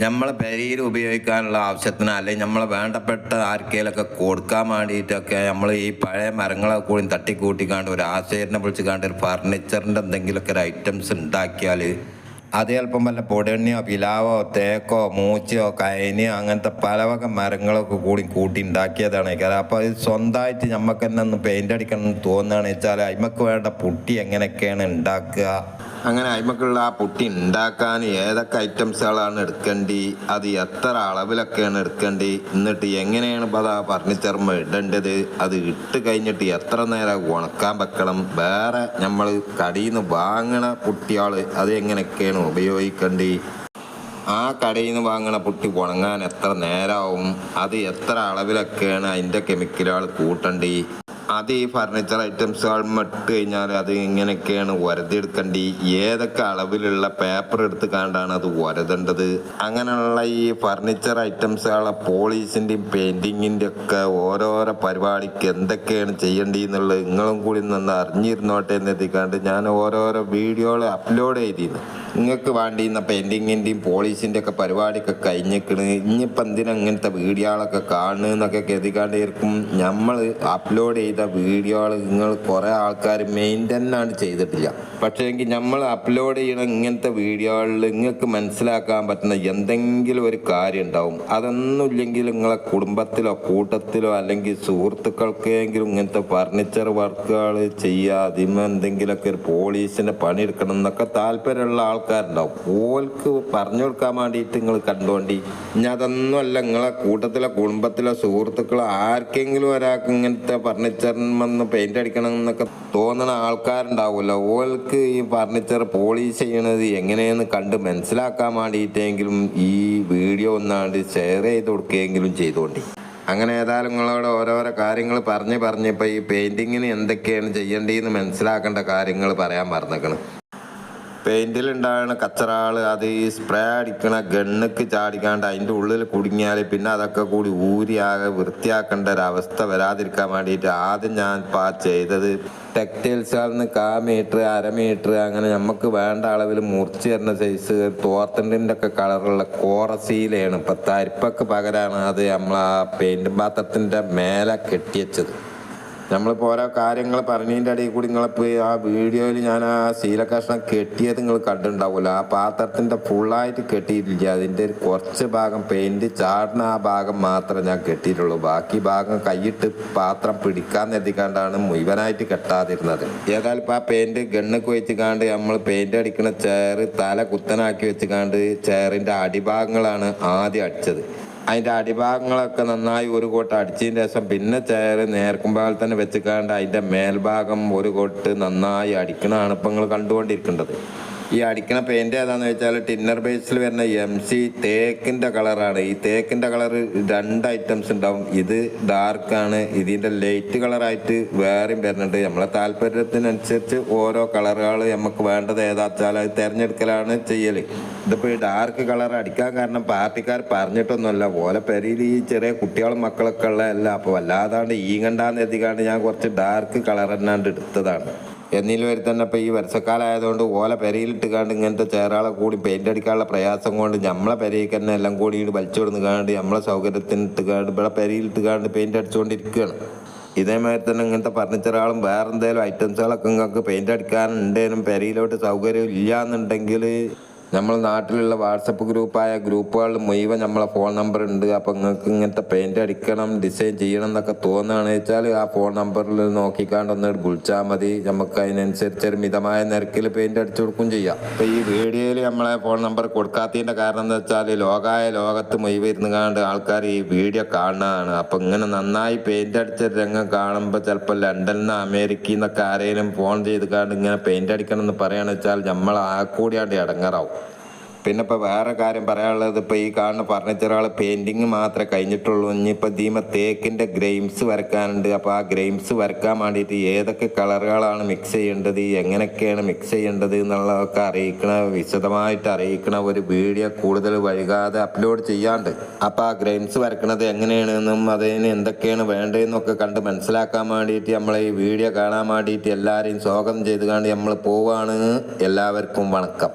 നമ്മളെ പെരയിൽ ഉപയോഗിക്കാനുള്ള ആവശ്യത്തിന് അല്ലെങ്കിൽ നമ്മളെ വേണ്ടപ്പെട്ട ആർക്കെങ്കിലൊക്കെ കൊടുക്കാൻ വേണ്ടിയിട്ടൊക്കെ നമ്മൾ ഈ പഴയ മരങ്ങളൊക്കെ കൂടി തട്ടിക്കൂട്ടിക്കാണ്ട് ഒരു ആശയത്തിനെ വിളിച്ച് ഒരു ഫർണിച്ചറിൻ്റെ എന്തെങ്കിലുമൊക്കെ ഒരു ഐറ്റംസ് ഉണ്ടാക്കിയാൽ അത് ചിലപ്പം വല്ല പൊടണ്ണിയോ പിലാവോ തേക്കോ മൂച്ചയോ കയനിയോ അങ്ങനത്തെ പല വക മരങ്ങളൊക്കെ കൂടി കൂട്ടി ഉണ്ടാക്കിയതാണ് കാരണം. അപ്പോൾ അത് സ്വന്തമായിട്ട് നമുക്ക് തന്നെ ഒന്ന് പെയിൻ്റ് അടിക്കണം എന്ന് തോന്നുകയാണെന്ന് വെച്ചാൽ അതിമക്ക് വേണ്ട പുട്ടി എങ്ങനെയൊക്കെയാണ് ഉണ്ടാക്കുക, അങ്ങനെ അയിമക്കുള്ള ആ പുട്ടി ഉണ്ടാക്കാൻ ഏതൊക്കെ ഐറ്റംസുകളാണ് എടുക്കേണ്ടി, അത് എത്ര അളവിലൊക്കെയാണ് എടുക്കേണ്ടി, എന്നിട്ട് എങ്ങനെയാണ് ഇപ്പോൾ ആ ഫർണിച്ചറുമ്പോൾ ഇടേണ്ടത്, അത് ഇട്ട് കഴിഞ്ഞിട്ട് എത്ര നേരം ഉണക്കാൻ വെക്കണം, വേറെ നമ്മൾ കടയിൽ നിന്ന് വാങ്ങണ പുട്ടിയാൾ അത് എങ്ങനെയൊക്കെയാണ് ഉപയോഗിക്കേണ്ടി, ആ കടയിൽ നിന്ന് വാങ്ങണ പുട്ടി ഉണങ്ങാൻ എത്ര നേരമാവും, അത് എത്ര അളവിലൊക്കെയാണ് അതിൻ്റെ കെമിക്കലുകൾ കൂട്ടേണ്ടി, അത് ഈ ഫർണിച്ചർ ഐറ്റംസുകൾ ഇട്ട് കഴിഞ്ഞാൽ അത് ഇങ്ങനെയൊക്കെയാണ് വരതെടുക്കേണ്ടി, ഏതൊക്കെ അളവിലുള്ള പേപ്പർ എടുത്ത് കണ്ടാണ് അത് വരതേണ്ടത്, അങ്ങനെയുള്ള ഈ ഫർണിച്ചർ ഐറ്റംസുകളെ പോളീസിൻ്റെയും പെയിൻറ്റിങ്ങിൻ്റെ ഒക്കെ ഓരോരോ പരിപാടിക്ക് എന്തൊക്കെയാണ് ചെയ്യേണ്ടി എന്നുള്ളത് നിങ്ങളും കൂടി നിന്ന് അറിഞ്ഞിരുന്നോട്ടെ എന്ന് എത്തിക്കാണ്ട് ഞാൻ ഓരോരോ വീഡിയോകൾ അപ്ലോഡ് ചെയ്തിരുന്നു. നിങ്ങൾക്ക് വേണ്ടിയിരുന്ന പെയിൻറ്റിങ്ങിൻ്റെയും പോളീസിൻ്റെ ഒക്കെ പരിപാടിയൊക്കെ കഴിഞ്ഞിരിക്കണ്, ഇനിയിപ്പോൾ എന്തിനാ ഇങ്ങനത്തെ വീഡിയോകളൊക്കെ കാണുന്നതെന്നൊക്കെ കരുതിക്കാണ്ടിരിക്കും. നമ്മൾ അപ്ലോഡ് ചെയ്ത വീഡിയോകൾ നിങ്ങൾ കുറേ ആൾക്കാർ മെയിൻ്റെനാണ് ചെയ്തിട്ടില്ല. പക്ഷേ എങ്കിൽ നമ്മൾ അപ്ലോഡ് ചെയ്യണ ഇങ്ങനത്തെ വീഡിയോകളിൽ നിങ്ങൾക്ക് മനസ്സിലാക്കാൻ പറ്റുന്ന എന്തെങ്കിലും ഒരു കാര്യം ഉണ്ടാവും. അതൊന്നുമില്ലെങ്കിൽ നിങ്ങളെ കുടുംബത്തിലോ കൂട്ടത്തിലോ അല്ലെങ്കിൽ സുഹൃത്തുക്കൾക്കെങ്കിലും ഇങ്ങനത്തെ ഫർണിച്ചർ വർക്കുകൾ ചെയ്യുക, അതിന് എന്തെങ്കിലുമൊക്കെ ഒരു പോളീസിൻ്റെ പണിയെടുക്കണം എന്നൊക്കെ താല്പര്യമുള്ള ആൾക്കാരുണ്ടാവും. ഓൾക്ക് പറഞ്ഞു കൊടുക്കാൻ വേണ്ടിയിട്ട് നിങ്ങൾ കണ്ടുകൊണ്ടി. ഇനി അതൊന്നുമല്ല, നിങ്ങളെ കൂട്ടത്തിലോ കുടുംബത്തിലോ സുഹൃത്തുക്കളോ ആർക്കെങ്കിലും ഒരാൾക്ക് ഇങ്ങനത്തെ ഫർണിച്ചറിന് പെയിന്റ് അടിക്കണം എന്നൊക്കെ തോന്നുന്ന ആൾക്കാരുണ്ടാവുമല്ലോ. ഓൾക്ക് ഈ ഫർണിച്ചർ പോളിഷ് ചെയ്യണത് എങ്ങനെയെന്ന് കണ്ട് മനസ്സിലാക്കാൻ വേണ്ടിയിട്ടെങ്കിലും ഈ വീഡിയോ ഒന്നാണ്ട് ഷെയർ ചെയ്ത് കൊടുക്കുകയെങ്കിലും ചെയ്തുകൊണ്ടി. അങ്ങനെ ഏതായാലും നിങ്ങളോട് ഓരോരോ കാര്യങ്ങൾ പറഞ്ഞപ്പോൾ ഈ പെയിൻറ്റിങ്ങിന് എന്തൊക്കെയാണ് ചെയ്യേണ്ടതെന്ന് മനസ്സിലാക്കേണ്ട കാര്യങ്ങൾ പറയാൻ മറന്നേക്കണം. പെയിൻറ്റിലുണ്ടാകുന്ന കച്ചറാൾ അത് ഈ സ്പ്രേ അടിക്കണ ഗണ്ണക്ക് ചാടിക്കാണ്ട് അതിൻ്റെ ഉള്ളിൽ കുടുങ്ങിയാൽ പിന്നെ അതൊക്കെ കൂടി ഊരിയാകെ വൃത്തിയാക്കേണ്ട ഒരവസ്ഥ വരാതിരിക്കാൻ വേണ്ടിയിട്ട് ആദ്യം ഞാൻ ഇപ്പോൾ ചെയ്തത് ടെക്സ്റ്റൈൽസുകളിൽ നിന്ന് 1/4 മീറ്റർ 1/2 മീറ്റർ അങ്ങനെ നമുക്ക് വേണ്ട അളവിൽ മുറിച്ച് തരുന്ന സൈസ് തോർത്തണ്ടിൻ്റെ ഒക്കെ കളറുള്ള കോറസീലയാണ്. ഇപ്പം തരിപ്പൊക്കെ പകരമാണ് അത് നമ്മൾ ആ പെയിൻറ്റ് പാത്രത്തിൻ്റെ മേലെ കെട്ടിവെച്ചത്. നമ്മളിപ്പോൾ ഓരോ കാര്യങ്ങൾ പറഞ്ഞതിൻ്റെ ഇടയിൽ കൂടി നിങ്ങളിപ്പോൾ ആ വീഡിയോയിൽ ഞാൻ ആ ശീല കഷ്ണം കെട്ടിയത് നിങ്ങൾ കണ്ടിട്ടുണ്ടാവില്ല. ആ പാത്രത്തിൻ്റെ ഫുള്ളായിട്ട് കെട്ടിയിട്ടില്ല, അതിൻ്റെ ഒരു കുറച്ച് ഭാഗം പെയിൻറ്റ് ചാടുന്ന ആ ഭാഗം മാത്രമേ ഞാൻ കെട്ടിയിട്ടുള്ളൂ. ബാക്കി ഭാഗം കൈയിട്ട് പാത്രം പിടിക്കാൻ എത്തിക്കാണ്ടാണ് മുഴുവനായിട്ട് കെട്ടാതിരുന്നത്. ഏതായാലും ഇപ്പോൾ ആ പെയിൻറ്റ് ഗണ്ണൊക്കെ വെച്ചുകാണ്ട് നമ്മൾ പെയിൻറ്റ് അടിക്കുന്ന ചെയർ തല കുത്തനാക്കി വെച്ചുകാണ്ട് ചെയറിൻ്റെ അടിഭാഗങ്ങളാണ് ആദ്യം അടിച്ചത്. അതിൻ്റെ അടിഭാഗങ്ങളൊക്കെ നന്നായി ഒരു കോട്ട് അടിച്ചതിന് ശേഷം പിന്നെ ചെയർ നേർക്കുമ്പോൾ തന്നെ വെച്ചിക്കാണ്ട് അതിൻ്റെ മേൽഭാഗം ഒരു കോട്ട് നന്നായി അടിക്കണതാണ് ഇപ്പം നിങ്ങൾ കണ്ടുകൊണ്ടിരിക്കേണ്ടത്. ഈ അടിക്കണ പെയിൻറ്റ് ഏതാണെന്ന് വെച്ചാൽ ടിന്നർ ബേസിൽ വരുന്ന MC തേക്കിൻ്റെ കളറാണ്. ഈ തേക്കിൻ്റെ കളർ 2 ഐറ്റംസ് ഉണ്ടാവും. ഇത് ഡാർക്കാണ്, ഇതിൻ്റെ ലൈറ്റ് കളറായിട്ട് വേറെയും വരുന്നുണ്ട്. നമ്മളെ താല്പര്യത്തിനനുസരിച്ച് ഓരോ കളറുകൾ നമുക്ക് വേണ്ടത് ഏതാച്ചാൽ അത് തിരഞ്ഞെടുക്കലാണ് ചെയ്യൽ. ഇതിപ്പോൾ ഈ ഡാർക്ക് കളർ അടിക്കാൻ കാരണം പാർട്ടിക്കാർ പറഞ്ഞിട്ടൊന്നുമല്ല, ഓലെ പെരയിൽ ഈ ചെറിയ കുട്ടികളും മക്കളൊക്കെ ഉള്ളതല്ല. അപ്പോൾ വല്ലാതാണ്ട് ഈ കണ്ടാന്ന് എത്തിക്കാണ്ട് ഞാൻ കുറച്ച് ഡാർക്ക് കളർ തന്നെയാണ്ട് എടുത്തതാണ്. എന്നിൽ വരെ തന്നെ ഇപ്പോൾ ഈ വർഷക്കാലമായതുകൊണ്ട് ഓല പെരയിലിട്ട് ഇങ്ങനത്തെ ചേറാളെ കൂടി പെയിൻ്റ് അടിക്കാനുള്ള പ്രയാസം കൊണ്ട് നമ്മളെ പെരയ്ക്ക് തന്നെ എല്ലാം കൂടി വലിച്ചു കൊടുക്കാണ്ട് നമ്മളെ സൗകര്യത്തിന് ഇവിടെ പെരയിലിട്ട് പെയിൻ്റ് അടിച്ചുകൊണ്ടിരിക്കുകയാണ്. ഇതേമാതിരി തന്നെ ഇങ്ങനത്തെ ഫർണിച്ചറുകളും വേറെ എന്തെങ്കിലും ഐറ്റംസുകളൊക്കെ നിങ്ങൾക്ക് പെയിൻ്റ് അടിക്കാനുണ്ടേനും പെരയിലോട്ട് സൗകര്യം ഇല്ല എന്നുണ്ടെങ്കിൽ നമ്മൾ നാട്ടിലുള്ള വാട്സപ്പ് ഗ്രൂപ്പുകളിൽ മുഴുവൻ നമ്മളെ ഫോൺ നമ്പർ ഉണ്ട്. അപ്പോൾ നിങ്ങൾക്ക് ഇങ്ങനത്തെ പെയിൻ്റ് അടിക്കണം ഡിസൈൻ ചെയ്യണം എന്നൊക്കെ തോന്നുകയാണെന്ന് വെച്ചാൽ ആ ഫോൺ നമ്പറിൽ നോക്കിക്കാണ്ട് ഒന്ന് വിളിച്ചാൽ മതി. നമുക്ക് അതിനനുസരിച്ച് ഒരു മിതമായ നിരക്കിൽ പെയിൻ്റ് അടിച്ചു കൊടുക്കുകയും ചെയ്യാം. അപ്പോൾ ഈ വീഡിയോയിൽ നമ്മളെ ഫോൺ നമ്പർ കൊടുക്കാത്തതിൻ്റെ കാരണം എന്താ വെച്ചാൽ ലോകത്ത് മുഴുവൻ ഇരുന്ന് ആൾക്കാർ ഈ വീഡിയോ കാണുന്നതാണ്. അപ്പോൾ ഇങ്ങനെ നന്നായി പെയിൻ്റ് അടിച്ച രംഗം കാണുമ്പോൾ ചിലപ്പോൾ ലണ്ടനിൽ നിന്ന് അമേരിക്കയിൽ നിന്നൊക്കെ ആരെങ്കിലും ഫോൺ ചെയ്ത് ഇങ്ങനെ പെയിൻ്റ് അടിക്കണം എന്ന് പറയുകയാണെന്ന് വെച്ചാൽ നമ്മൾ ആ കൂടിയാണ്ട് ഇടങ്ങാറാവും. പിന്നെ ഇപ്പോൾ വേറെ കാര്യം പറയാനുള്ളത്, ഇപ്പോൾ ഈ കാണുന്ന ഫർണിച്ചറുകൾ പെയിൻറ്റിങ് മാത്രമേ കഴിഞ്ഞിട്ടുള്ളൂ. ഇനിയിപ്പോൾ ദീമ തേക്കിൻ്റെ ഗ്രെയിംസ് വരയ്ക്കാനുണ്ട്. അപ്പോൾ ആ ഗ്രെയിംസ് വരയ്ക്കാൻ വേണ്ടിയിട്ട് ഏതൊക്കെ കളറുകളാണ് മിക്സ് ചെയ്യേണ്ടത്, എങ്ങനെയൊക്കെയാണ് മിക്സ് ചെയ്യേണ്ടത് എന്നുള്ളതൊക്കെ വിശദമായിട്ട് അറിയിക്കണ ഒരു വീഡിയോ കൂടുതൽ വൈകാതെ അപ്ലോഡ് ചെയ്യാണ്ട്. അപ്പോൾ ആ ഗ്രെയിംസ് വരയ്ക്കണത് എങ്ങനെയാണെന്നും അതിന് എന്തൊക്കെയാണ് വേണ്ടതെന്നൊക്കെ കണ്ട് മനസ്സിലാക്കാൻ വേണ്ടിയിട്ട് നമ്മൾ ഈ വീഡിയോ കാണാൻ വേണ്ടിയിട്ട് എല്ലാവരെയും സ്വാഗതം ചെയ്തുകൊണ്ട് നമ്മൾ പോവാണ്. എല്ലാവർക്കും വണക്കം.